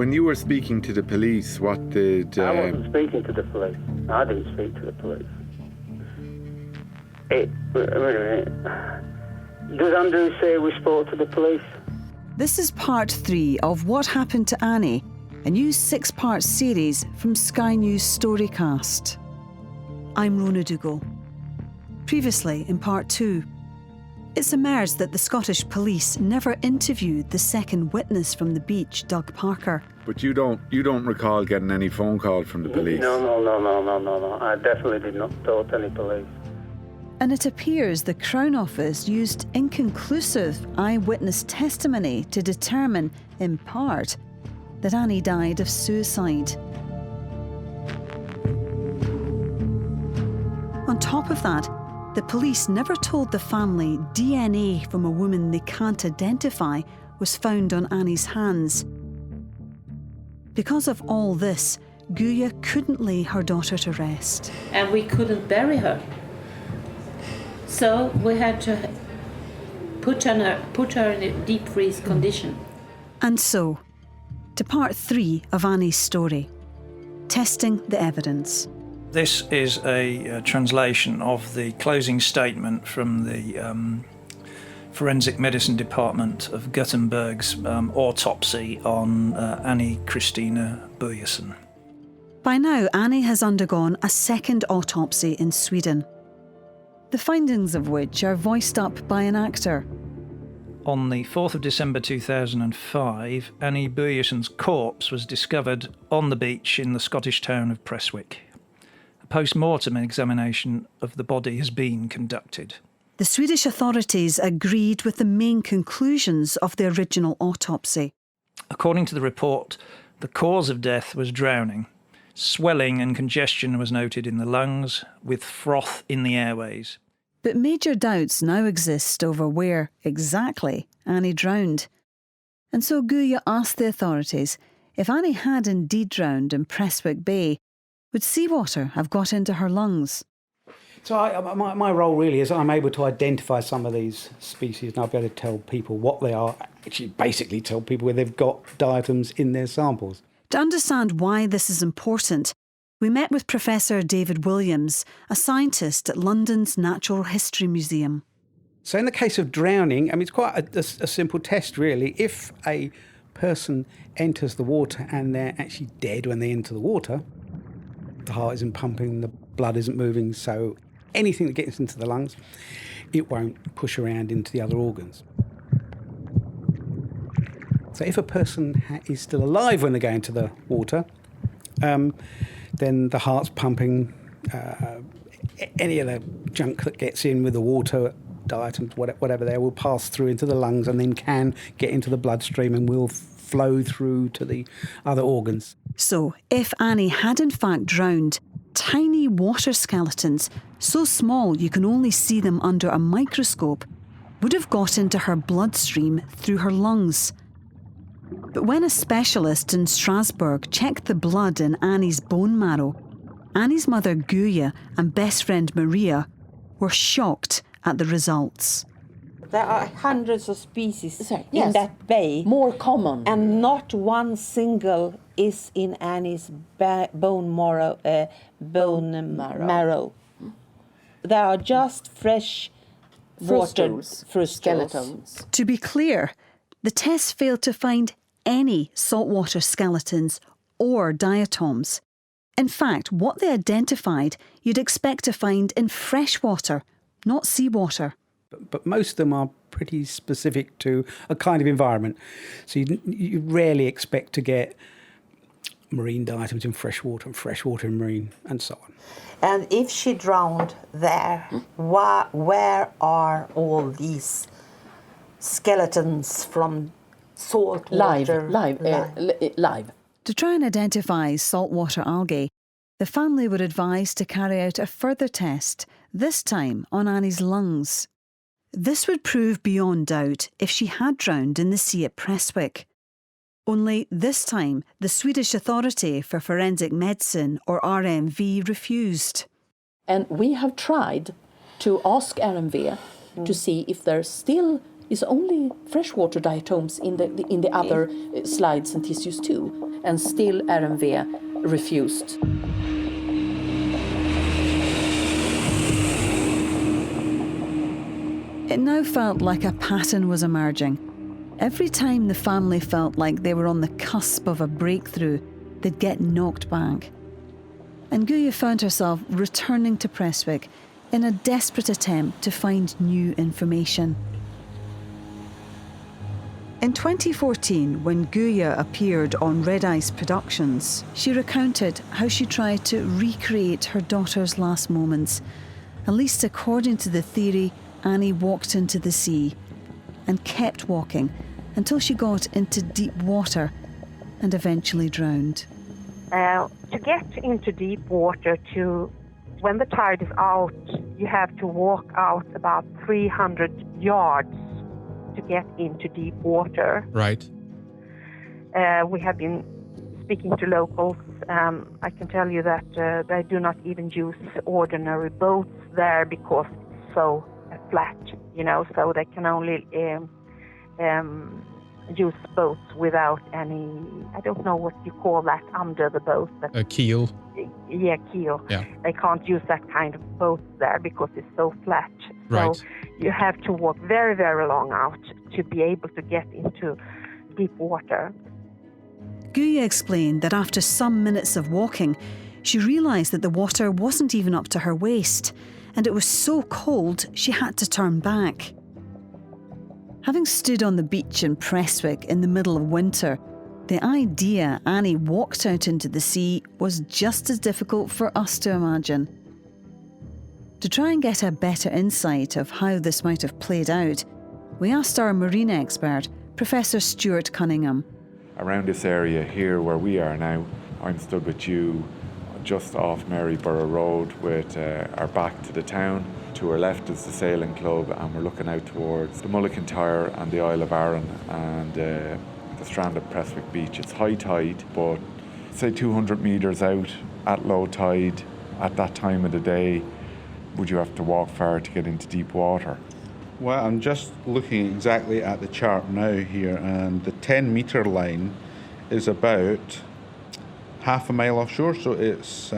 When you were speaking to the police, what did... I wasn't speaking to the police. I didn't speak to the police. Wait a minute. Did Andrew say we spoke to the police? This is part 3 of What Happened to Annie, a new 6-part series from Sky News StoryCast. I'm Rona Dougall. Previously, in part 2, it's emerged that the Scottish police never interviewed the second witness from the beach, Doug Parker. But you don't recall getting any phone call from the police? No. I definitely did not talk to any police. And it appears the Crown Office used inconclusive eyewitness testimony to determine, in part, that Annie died of suicide. On top of that, the police never told the family DNA from a woman they can't identify was found on Annie's hands. Because of all this, Guya couldn't lay her daughter to rest. And we couldn't bury her. So we had to put her in a deep freeze condition. And so, to part 3 of Annie's story, testing the evidence. This is a translation of the closing statement from the Forensic Medicine Department of Gothenburg's autopsy on Annie Christina Börjesson. By now, Annie has undergone a second autopsy in Sweden, the findings of which are voiced up by an actor. On the 4th of December 2005, Annie Börjesson's corpse was discovered on the beach in the Scottish town of Prestwick. A post-mortem examination of the body has been conducted. The Swedish authorities agreed with the main conclusions of the original autopsy. According to the report, the cause of death was drowning. Swelling and congestion was noted in the lungs, with froth in the airways. But major doubts now exist over where, exactly, Annie drowned. And so Guya asked the authorities if Annie had indeed drowned in Prestwick Bay, would seawater have got into her lungs? So my role really is I'm able to identify some of these species and I'll be able to tell people what they are, actually basically tell people where they've got diatoms in their samples. To understand why this is important, we met with Professor David Williams, a scientist at London's Natural History Museum. So in the case of drowning, I mean, it's quite a simple test, really. If a person enters the water and they're actually dead when they enter the water, the heart isn't pumping, the blood isn't moving, so anything that gets into the lungs, it won't push around into the other organs. So if a person is still alive when they go into the water, then the heart's pumping, any of the junk that gets in with the water, diatoms, whatever there, will pass through into the lungs and then can get into the bloodstream and will flow through to the other organs. So, if Annie had in fact drowned, tiny water skeletons, so small you can only see them under a microscope, would have got into her bloodstream through her lungs. But when a specialist in Strasbourg checked the blood in Annie's bone marrow, Annie's mother Guya and best friend Maria were shocked at the results. There are hundreds of species in Yes. that bay. More common. And not one single is in Annie's bone marrow. They are just fresh water Skeletons. To be clear, the tests failed to find any saltwater skeletons or diatoms. In fact, what they identified you'd expect to find in freshwater, not seawater. But most of them are pretty specific to a kind of environment. So you rarely expect to get marine diatoms in freshwater and freshwater in marine and so on. And if she drowned there, where are all these skeletons from saltwater? Live. To try and identify saltwater algae, the family were advised to carry out a further test, this time on Annie's lungs. This would prove beyond doubt if she had drowned in the sea at Prestwick. Only this time, the Swedish Authority for Forensic Medicine, or RMV, refused. And we have tried to ask RMV to see if there's still is only freshwater diatoms in the other slides and tissues too, and still RMV refused. It now felt like a pattern was emerging. Every time the family felt like they were on the cusp of a breakthrough, they'd get knocked back. And Guya found herself returning to Prestwick in a desperate attempt to find new information. In 2014, when Guya appeared on Red Ice Productions, she recounted how she tried to recreate her daughter's last moments. At least according to the theory, Annie walked into the sea and kept walking until she got into deep water and eventually drowned. To get into deep water, when the tide is out, you have to walk out about 300 yards to get into deep water. Right. We have been speaking to locals. I can tell you that they do not even use ordinary boats there because it's so flat, so they can only use boats without any, I don't know what you call that under the boat. A keel. Yeah, keel. Yeah. They can't use that kind of boat there because it's so flat. Right. So you have to walk very, very long out to be able to get into deep water. Guya explained that after some minutes of walking, she realised that the water wasn't even up to her waist, and it was so cold she had to turn back. Having stood on the beach in Prestwick in the middle of winter, the idea Annie walked out into the sea was just as difficult for us to imagine. To try and get a better insight of how this might have played out, we asked our marine expert, Professor Stuart Cunningham. Around this area here where we are now, I'm stood with you just off Maryborough Road with our back to the town. To our left is the sailing club, and we're looking out towards the Mulhern and the Isle of Arran and the strand of Prestwick Beach. It's high tide, but say 200 metres out at low tide at that time of the day, would you have to walk far to get into deep water? Well, I'm just looking exactly at the chart now here, and the 10-metre line is about half a mile offshore, so it's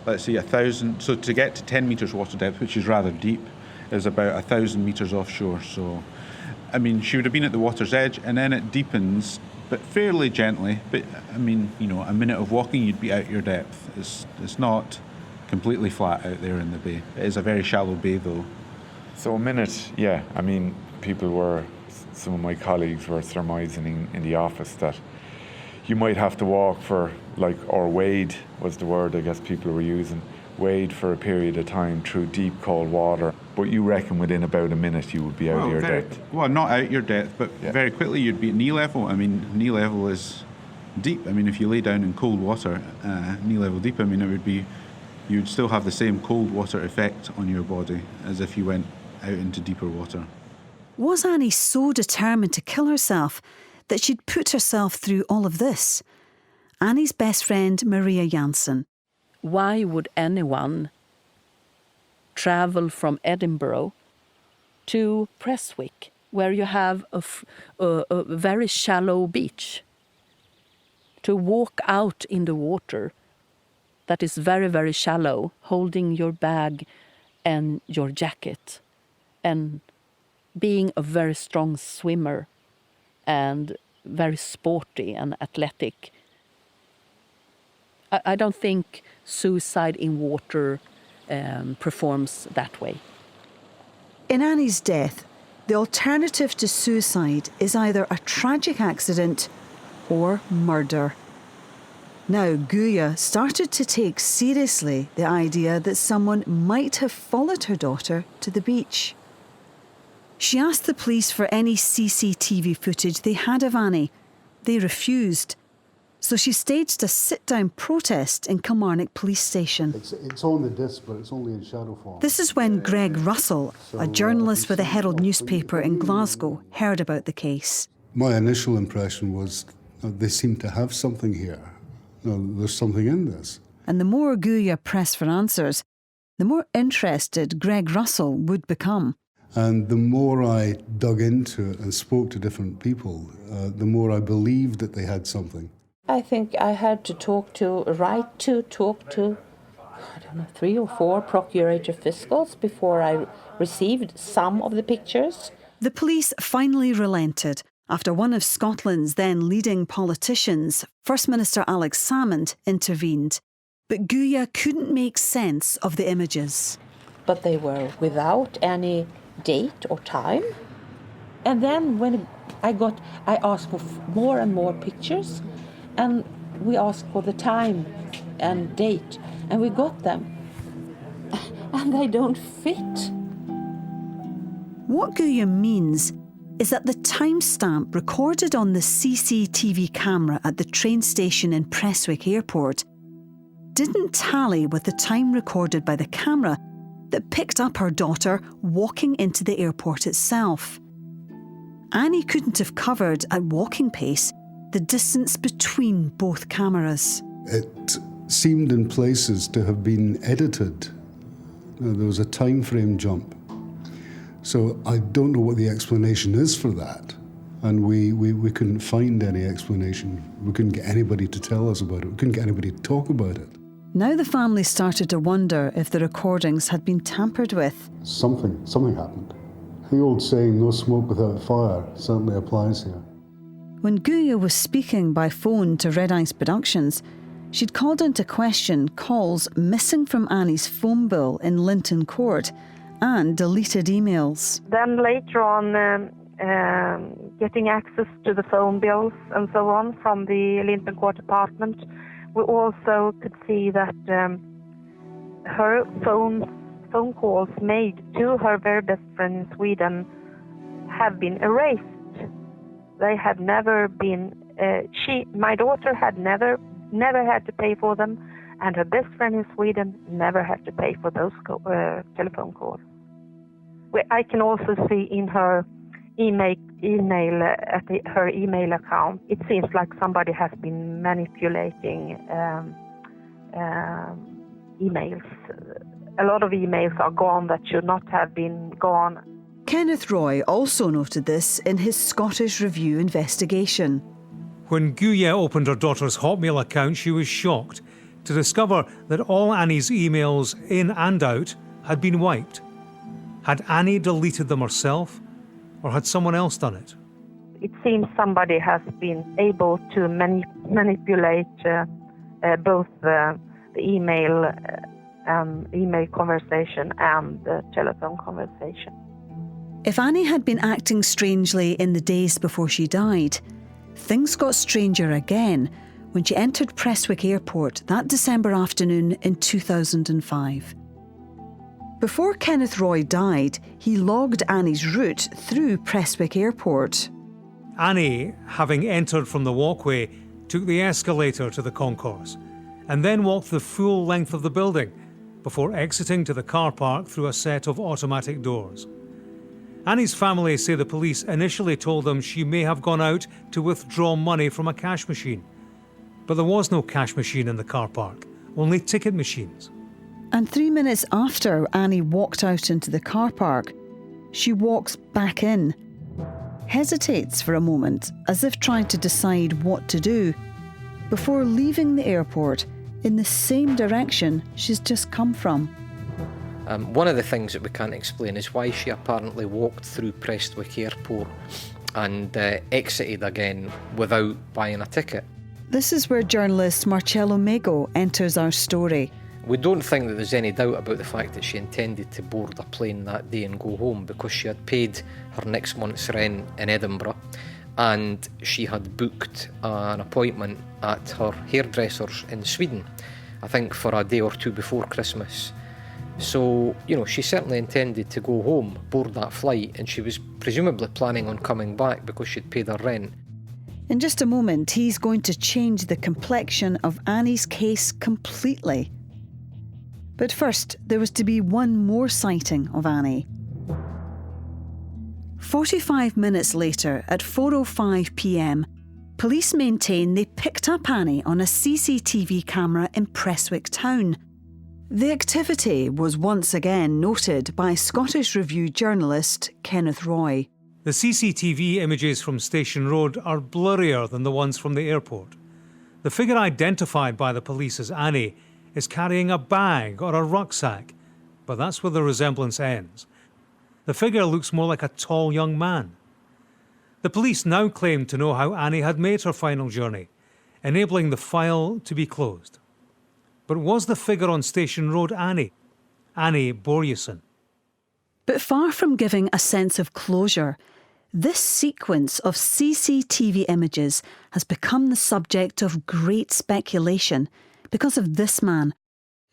let's say 1,000. So to get to 10 metres water depth, which is rather deep, is about 1,000 metres offshore. So, I mean, she would have been at the water's edge, and then it deepens, but fairly gently. But I mean, a minute of walking, you'd be out your depth. It's not completely flat out there in the bay. It is a very shallow bay, though. So a minute, yeah. I mean, some of my colleagues were surmising in the office that you might have to walk for, or wade was the word I guess people were using, wade for a period of time through deep, cold water. But you reckon within about a minute you would be out of your depth? Well, not out your depth, but very quickly you'd be at knee level. I mean, knee level is deep. I mean, if you lay down in cold water, knee level deep, I mean, you'd still have the same cold water effect on your body as if you went out into deeper water. Was Annie so determined to kill herself that she'd put herself through all of this? Annie's best friend, Maria Janssen. Why would anyone travel from Edinburgh to Prestwick, where you have a very shallow beach, to walk out in the water that is very, very shallow, holding your bag and your jacket, and being a very strong swimmer and very sporty and athletic? I don't think suicide in water performs that way. In Annie's death, the alternative to suicide is either a tragic accident or murder. Now, Guya started to take seriously the idea that someone might have followed her daughter to the beach. She asked the police for any CCTV footage they had of Annie. They refused. So she staged a sit-down protest in Kilmarnock Police Station. It's on the disc, but it's only in shadow form. This is when Greg Russell, a journalist with the Herald newspaper in Glasgow, heard about the case. My initial impression was they seem to have something here. There's something in this. And the more Guya pressed for answers, the more interested Greg Russell would become. And the more I dug into it and spoke to different people, the more I believed that they had something. I think I had to talk to 3 or 4 procurator fiscals before I received some of the pictures. The police finally relented after one of Scotland's then leading politicians, First Minister Alex Salmond, intervened. But Guya couldn't make sense of the images. But they were without any date or time. And then when I asked for more and more pictures, and we asked for the time and date, and we got them. And they don't fit. What Guya means is that the timestamp recorded on the CCTV camera at the train station in Prestwick Airport didn't tally with the time recorded by the camera that picked up her daughter walking into the airport itself. Annie couldn't have covered at walking pace the distance between both cameras. It seemed in places to have been edited. There was a time frame jump. So I don't know what the explanation is for that. And we couldn't find any explanation. We couldn't get anybody to tell us about it. We couldn't get anybody to talk about it. Now the family started to wonder if the recordings had been tampered with. Something happened. The old saying, no smoke without fire, certainly applies here. When Guya was speaking by phone to Red Ice Productions, she'd called into question calls missing from Annie's phone bill in Linton Court and deleted emails. Then later on, getting access to the phone bills and so on from the Linton Court apartment, we also could see that her phone calls made to her very best friend in Sweden have been erased. They had never been. My daughter had never had to pay for them, and her best friend in Sweden never had to pay for those telephone calls. I can also see in her email at her email account, it seems like somebody has been manipulating emails. A lot of emails are gone that should not have been gone. Kenneth Roy also noted this in his Scottish Review investigation. When Guya opened her daughter's Hotmail account, she was shocked to discover that all Annie's emails in and out had been wiped. Had Annie deleted them herself, or had someone else done it? It seems somebody has been able to manipulate both the email conversation and the telephone conversation. If Annie had been acting strangely in the days before she died, things got stranger again when she entered Prestwick Airport that December afternoon in 2005. Before Kenneth Roy died, he logged Annie's route through Prestwick Airport. Annie, having entered from the walkway, took the escalator to the concourse and then walked the full length of the building before exiting to the car park through a set of automatic doors. Annie's family say the police initially told them she may have gone out to withdraw money from a cash machine. But there was no cash machine in the car park, only ticket machines. And 3 minutes after Annie walked out into the car park, she walks back in, hesitates for a moment as if trying to decide what to do, before leaving the airport in the same direction she's just come from. One of the things that we can't explain is why she apparently walked through Prestwick Airport and exited again without buying a ticket. This is where journalist Marcello Mego enters our story. We don't think that there's any doubt about the fact that she intended to board a plane that day and go home, because she had paid her next month's rent in Edinburgh and she had booked an appointment at her hairdresser's in Sweden, I think for a day or two before Christmas. So, she certainly intended to go home, board that flight, and she was presumably planning on coming back because she'd paid her rent. In just a moment, he's going to change the complexion of Annie's case completely. But first, there was to be one more sighting of Annie. 45 minutes later, at 4:05 p.m, police maintain they picked up Annie on a CCTV camera in Prestwick town. The activity was once again noted by Scottish Review journalist Kenneth Roy. The CCTV images from Station Road are blurrier than the ones from the airport. The figure identified by the police as Annie is carrying a bag or a rucksack, but that's where the resemblance ends. The figure looks more like a tall young man. The police now claim to know how Annie had made her final journey, enabling the file to be closed. But was the figure on Station Road Annie Börjesson? But far from giving a sense of closure, this sequence of CCTV images has become the subject of great speculation because of this man,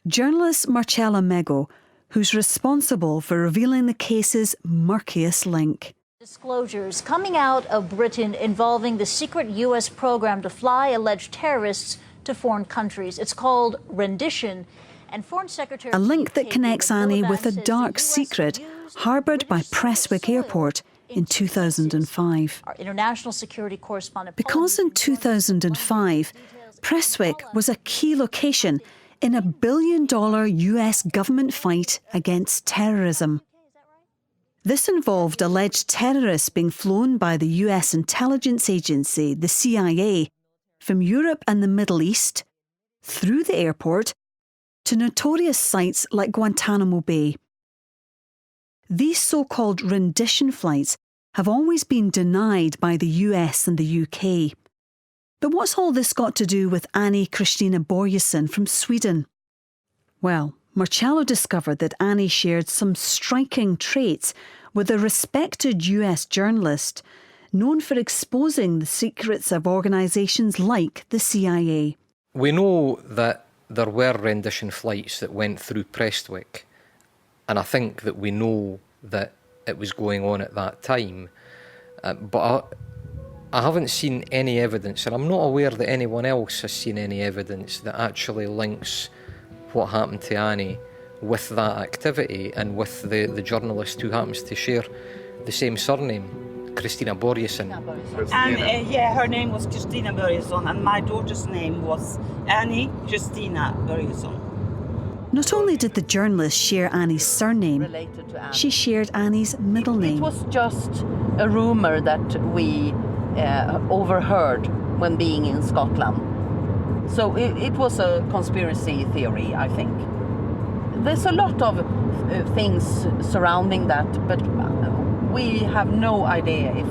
journalist Marcella Mego, who's responsible for revealing the case's murkiest link. Disclosures coming out of Britain involving the secret U.S. program to fly alleged terrorists to foreign countries. It's called rendition. And Foreign Secretary... A link that connects Annie with a dark secret harboured by Prestwick Airport in 2005. Our international security correspondent... Because in 2005, Prestwick was a key location in a $1 billion US government fight against terrorism. This involved alleged terrorists being flown by the US intelligence agency, the CIA, from Europe and the Middle East, through the airport, to notorious sites like Guantanamo Bay. These so-called rendition flights have always been denied by the US and the UK. But what's all this got to do with Annie Christina Börjesson from Sweden? Well, Marcello discovered that Annie shared some striking traits with a respected US journalist known for exposing the secrets of organisations like the CIA. We know that there were rendition flights that went through Prestwick, and I think that we know that it was going on at that time. But I haven't seen any evidence, and I'm not aware that anyone else has seen any evidence that actually links what happened to Annie with that activity and with the journalist who happens to share the same surname, Christina Börjesson. And yeah, her name was Christina Börjesson, and my daughter's name was Annie Christina Börjesson. Not only did the journalist share Annie's surname, she shared Annie's middle name. It was just a rumour that we overheard when being in Scotland. So it was a conspiracy theory, I think. There's a lot of things surrounding that, but we have no idea if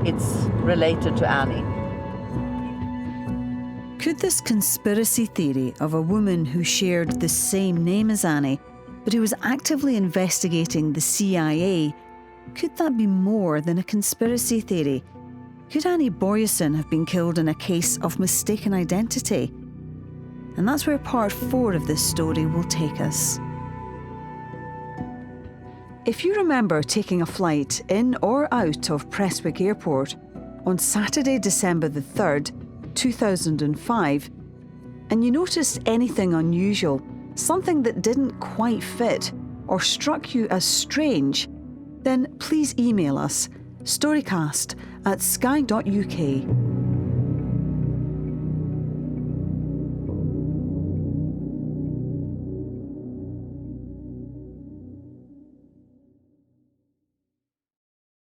it's related to Annie. Could this conspiracy theory of a woman who shared the same name as Annie, but who was actively investigating the CIA, could that be more than a conspiracy theory? Could Annie Börjesson have been killed in a case of mistaken identity? And that's where part 4 of this story will take us. If you remember taking a flight in or out of Prestwick Airport on Saturday, December the 3rd, 2005, and you noticed anything unusual, something that didn't quite fit or struck you as strange, then please email us storycast@sky.uk.